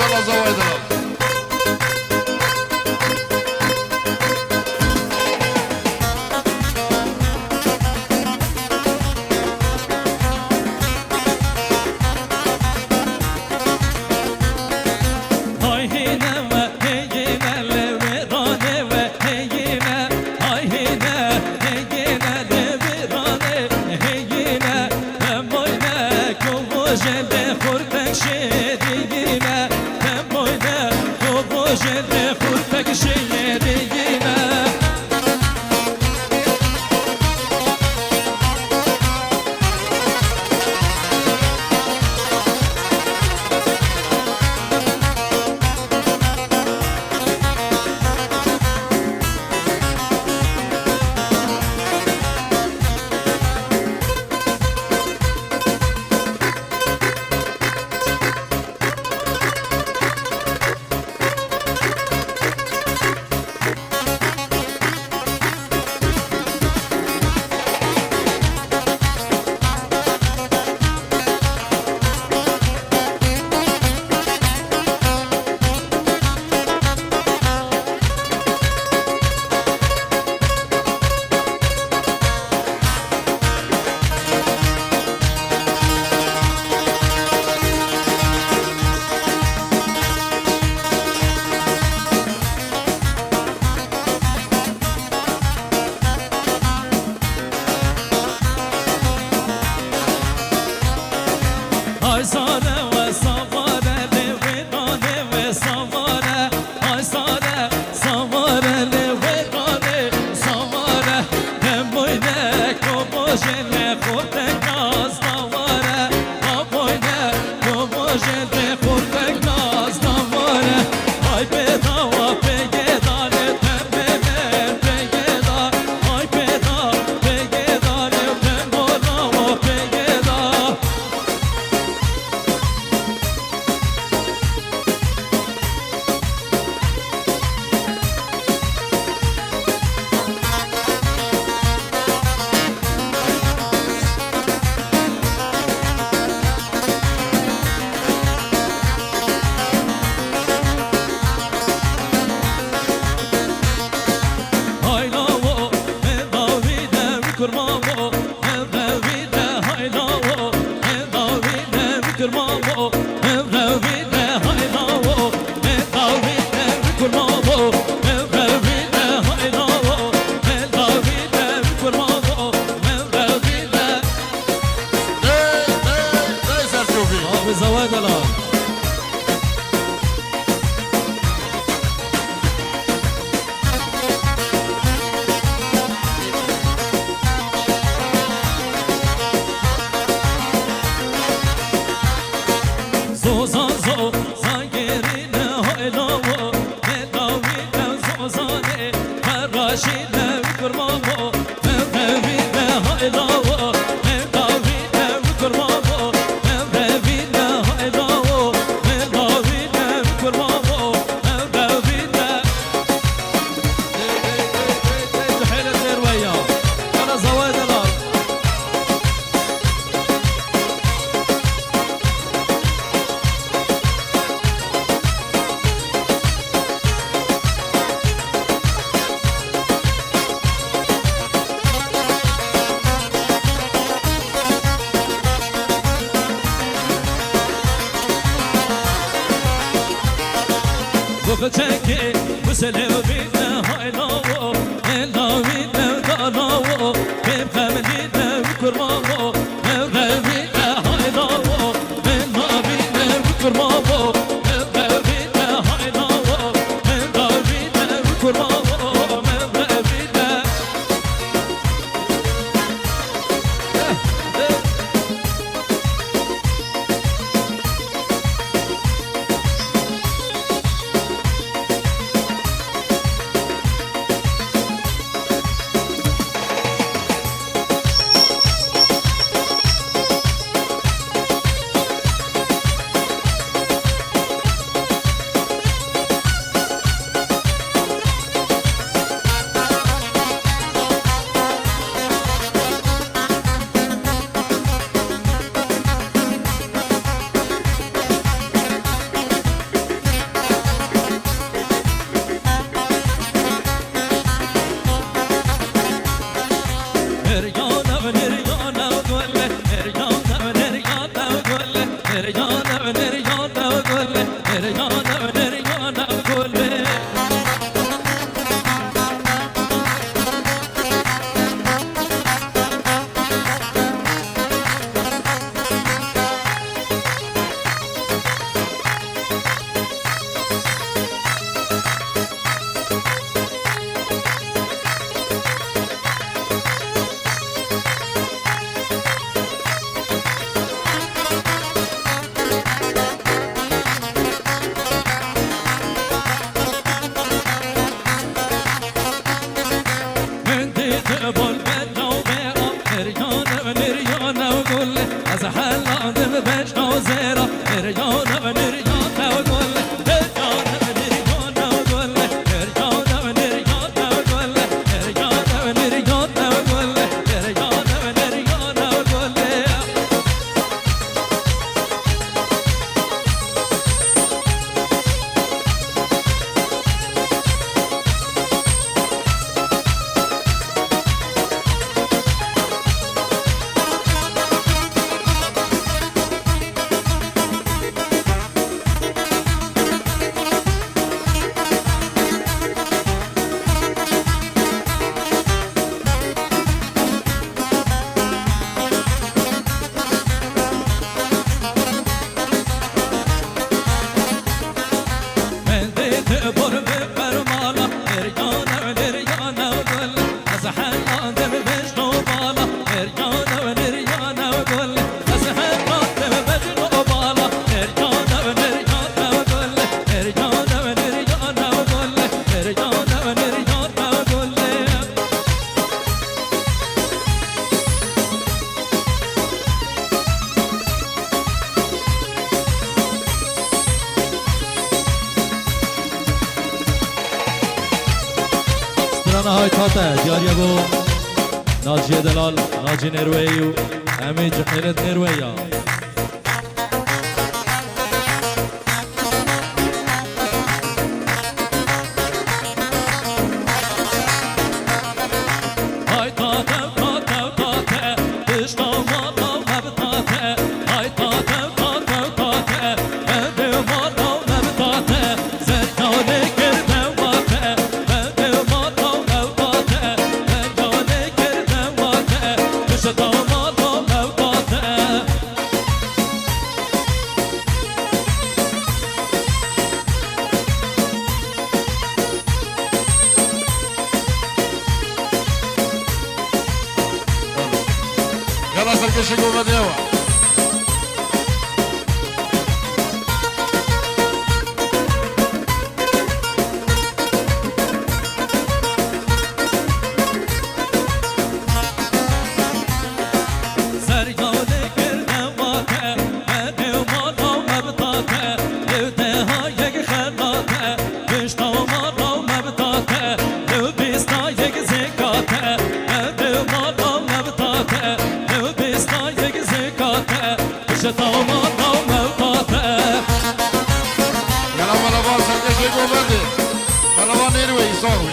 شاء الله زوايدنا. Çeki bu sene bile haylawo ela bile dalawo hep hamdine kurmawo ela bile haylawo ela bile kurmawo ela bile haylawo ela bile kurmawo ela bile بر بفرمانا هرگانه و نریانه و گل از حیاته ببشت و بالا هرگانه و نریانه و گل از حیاته ببشت و بالا هرگانه و نریانه و گل هرگانه و نریانه و گل هرگانه و نریانه و گل های تاته دیاری بو ناجی دلال ناجی نرویو امی جخیرت نرویا های تاته تاته تاته دشتا مالا مبتاته های تاته تاته تاته بده مالا مبتاته زدانه کرده واته بده مالا يلا سركشك وبديوة يلا ملابا سركشك وبدي ملابا نيروي يصاوي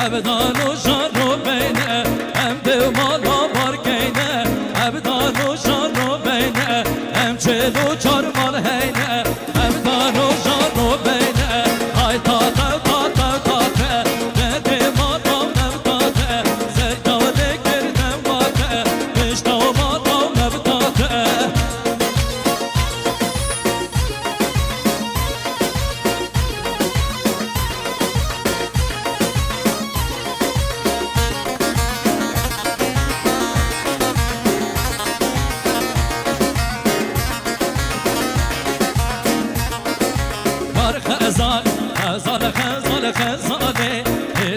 ابدان و شان و بینه ام دو مالا بارکینه ابدان و شان و بینه ام چلو چار مال هینه ابدان و شان و بینه های تاته تاته تاته بده مالا مبتاته زیاده کردم واته بشتا مالا مبتاته خزال خزال خزال خزاله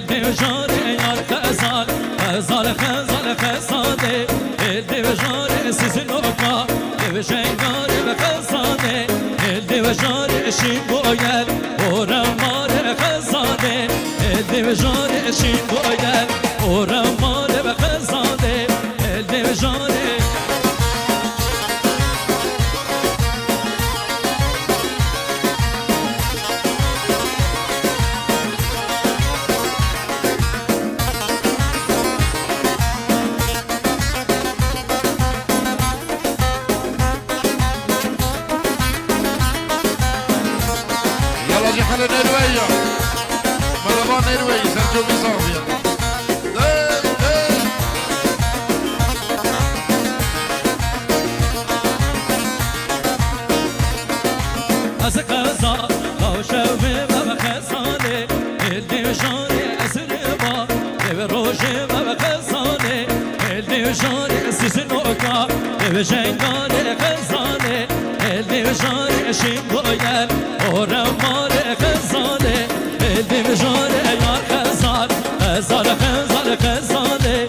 دل و جاره یار خزال خزال خزال خزاله دل و جاره سیزنوکا دل و جنگاره و خزاله دل و جاره شین بویل اورماره خزاله دل و جاره شین بویل اورماره و خزاله دل و جاره جحل نروية ملابا نروية سرجو بصافية از قضا باشه و خزانه دل جانه اسر با دل روشه و خزانه دل جانه سیزنوکا دل جنگانه خزانه دل جانه شین بویل اورماره خزانه دل جانه یار خزان خزان خزان خزانه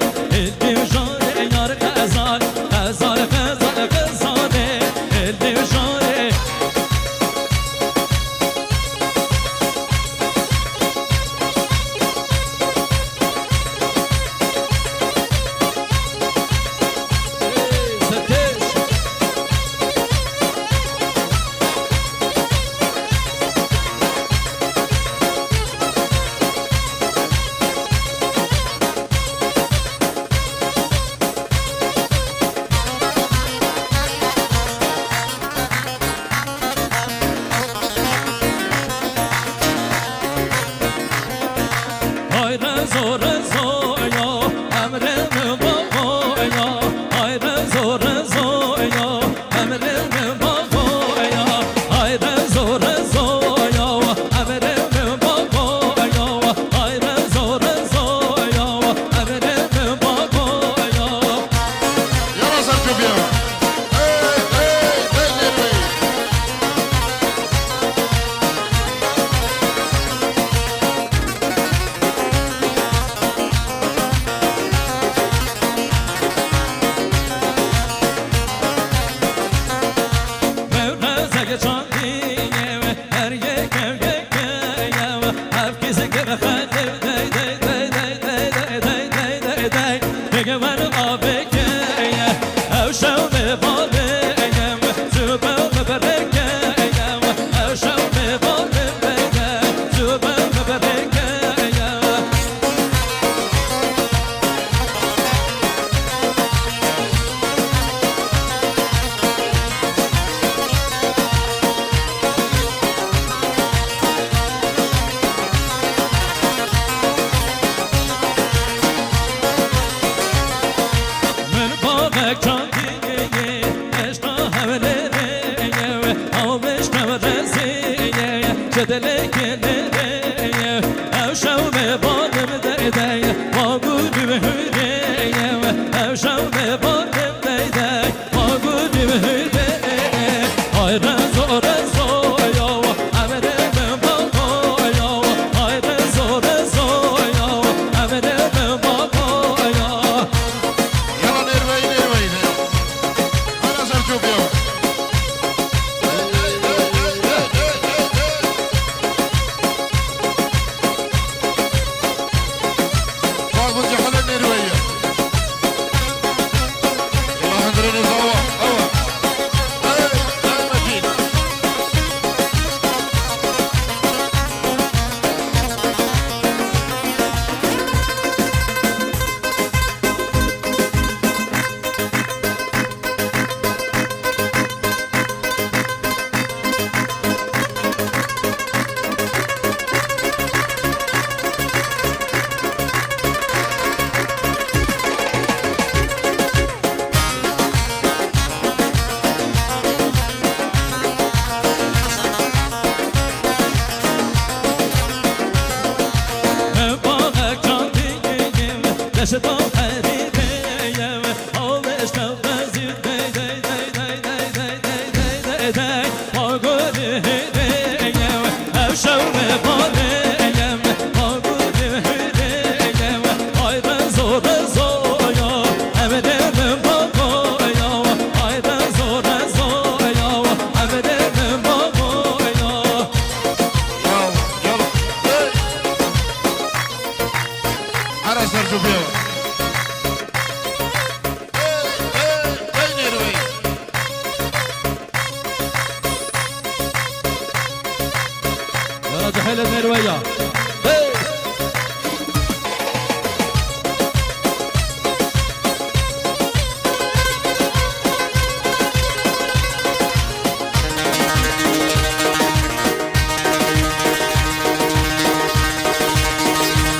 دل جانه یار خزان خزان خزان خزانه دل جانه جدلك نديه او شو ببالم ديديه واقول بهديه او شو ببالم ديديه واقول بهديه هاي رزو رزو يا عمر من بابايا هاي رزو رزو يا عمر من بابايا يلا نروي انا صار شوف يا باخذ جحل نروي يلا هندرين زوا هوا ماشيين شتو حريقية هولش تغزي داي داي داي داي داي داي داي داي داي واقول هدية او شو ببالية واقول هدية هاي رزو رزو يا عمري من بابايا هاي رزو رزو يا عمري من بابايا يلا انا صار شوف يا يا جحيل النروية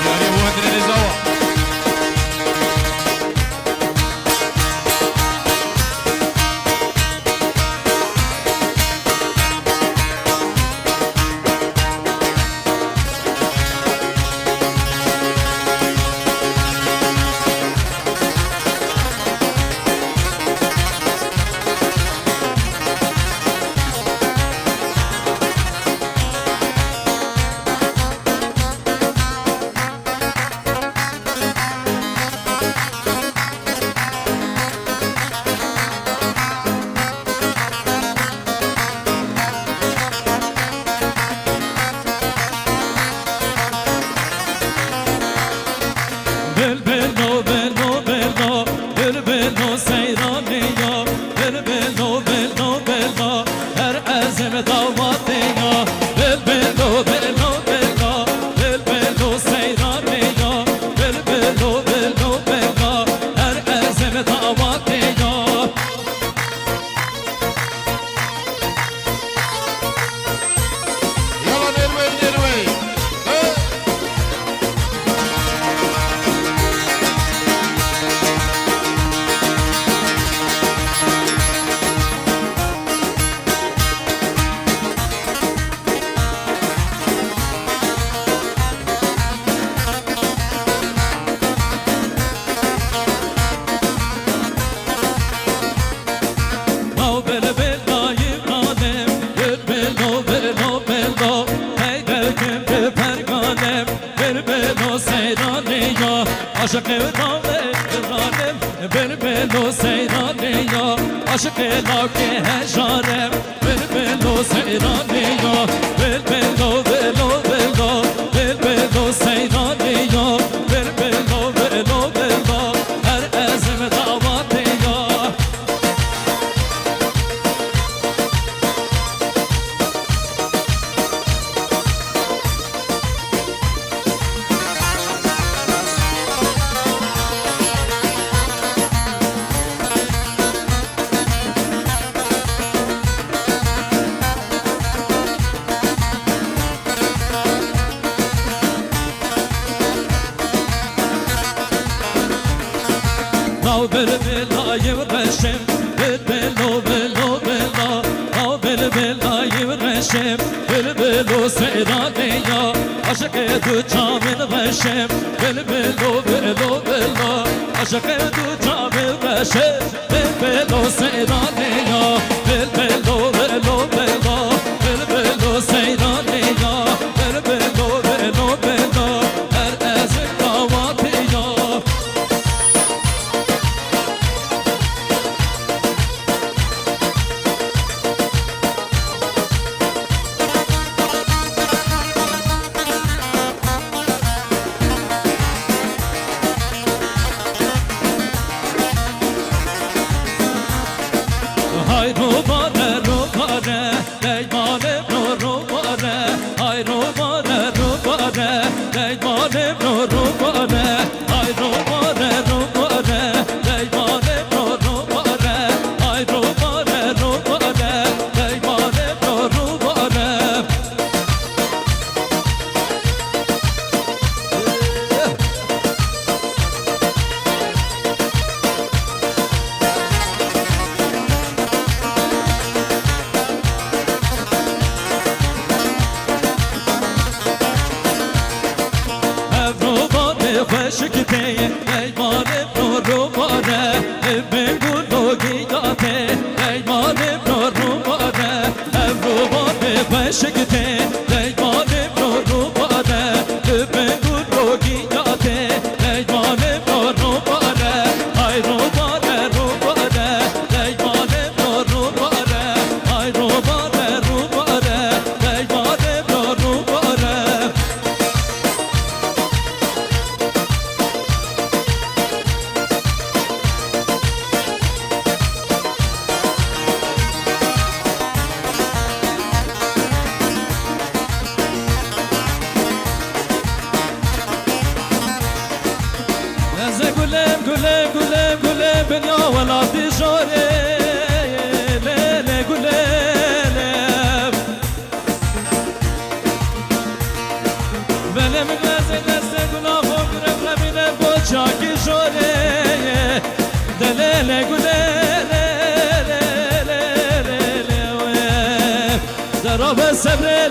يعني هو هندرين زوا بلبلو بلو بلو بلبلو سيرانية بلبلو بلو بلو هر عزم طواتية بلبلو بلو بلو بلبلو سيرانية بلبلو بلو بلو هر عزم طواتية يلا نروي او بلبلو يبرانم بلبلو بلو بلو هيدركم ببرقانم بلبلو سيرانية عشق رانم بلبلو سيرانية عشق لاكي هجارم بلبلو سيرانية بلبلو بلو بلو بلبلو سيرانية بلبلو بلو بلو هر ازم دعواتية او بلبل يورشم بلبل بلو بلو او بلبل يورشم بلبلو سیرانیا عاشق تو چامن بشم بلبلو بلو بلو عاشق تو چامن بشم بلبلو سیرانیا بلبلو بلو بلو بلبلو سیرانیا بلبلو بلو بلو هر از قواتیا Hay robare robare Leymane no robare Hay robare robare Leymane no robare Hay robare robare Leymane no robare Hay robare robare Leymane no robare خوشکته ایمان رو باره بگو لوگیاته ایمان رو باره رو باره خوشکته ایمان رو باره بگو لوگیاته ایمان رو باره ای رو باره رو باره ایمان رو باره ای رو باره رو باره ایمان رو باره گلم گلم گلم گلم بنیا ولادی جوره لیل گلم بلم غزه دست گلاب و گرم لبینه بچا کی جوره دلیل گلم دراب صبر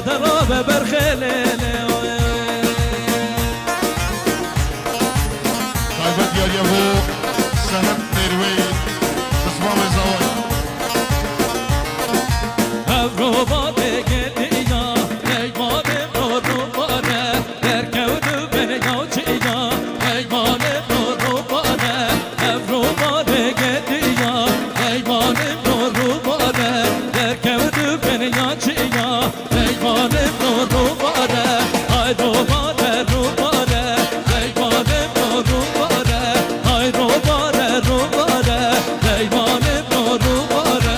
دراب برخل تایبەت یاریە بۆ سەنەت نێروەی بزمام زەوای Avrovade geliya, eyvanem norubane Derkevdu beni yavçiya, eyvanem norubane Avrovade geliya, eyvanem norubane Derkevdu beni yavçiya, eyvanem norubane Ay robane rubane, eyvanem norubane Ay robane rubane, eyvanem norubane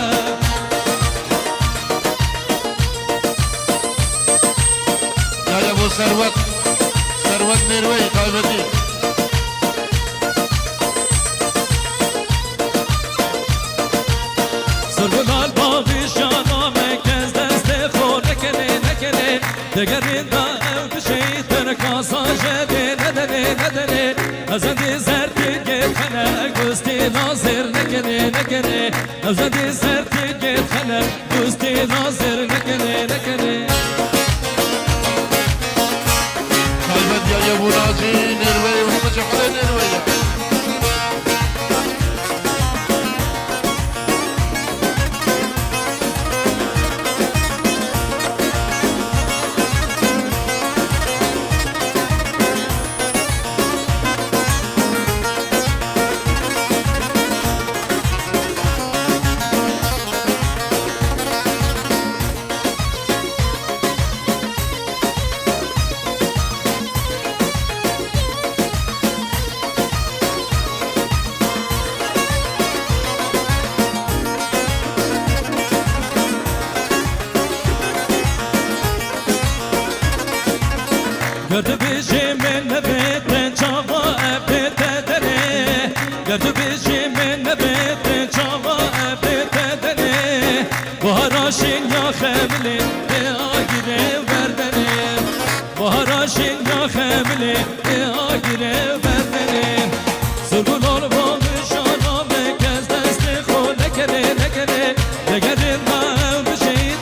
یاریە بۆ سەروەت سەروەت نێروەی تایبەتی سرگلال باوی شانامه کز دست خو نکنه نکنه دگرین دا او بشید تر کاسا جده ندنه ندنه ازندی زرتی گید خنه گستی ناظر نکنه نکنه ازندی زرتی گید خنه گستی ناظر نکنه نکنه تایبەت یاریە بۆ ناجی نێروەی و هەمە جەخەڵێ نێروەیە Gördü biçimin nebitten çava ebite dene Gördü biçimin nebitten çava ebite dene Baharaşin ya xemli agire verdene Baharaşin ya xemli agire verdene Sırgın ol bağışana mekez desti xo nekere nekere Degerin bağım bir şeyi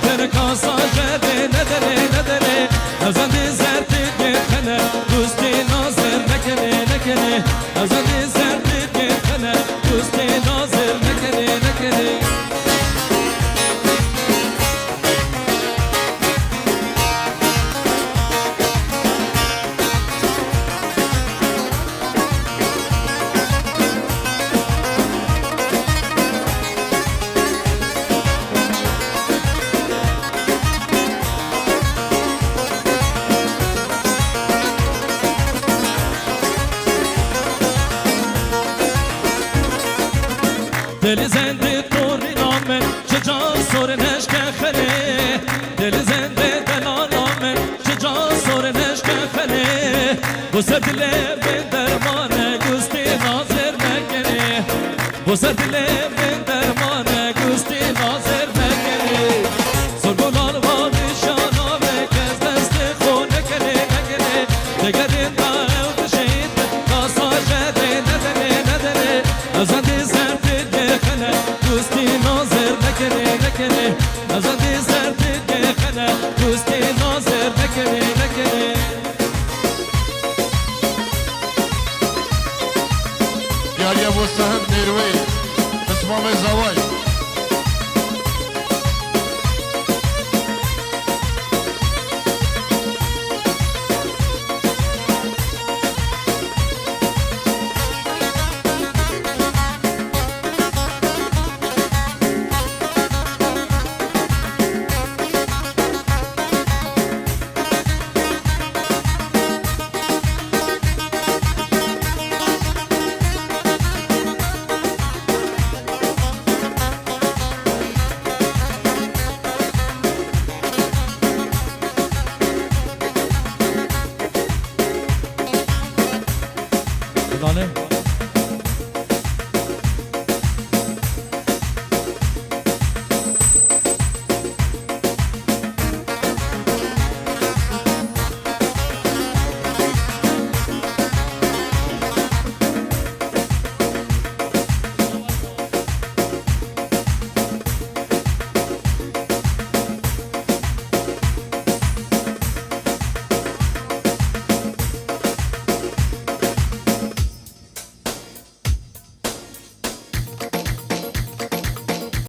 دل من درمان گستی ناظر نکنی بوسه دل من درمان گستی ناظر نکنی سرگلان و نشانا و کس دست خون نکنی دگرین دارو شهید کاسا شده نداره ازندی سرت دخنه گستی ناظر نکنی ازندی سرت دخنه گستی ناظر نکنی دیاری ابو سهند نیروی اسمام زوای Dale.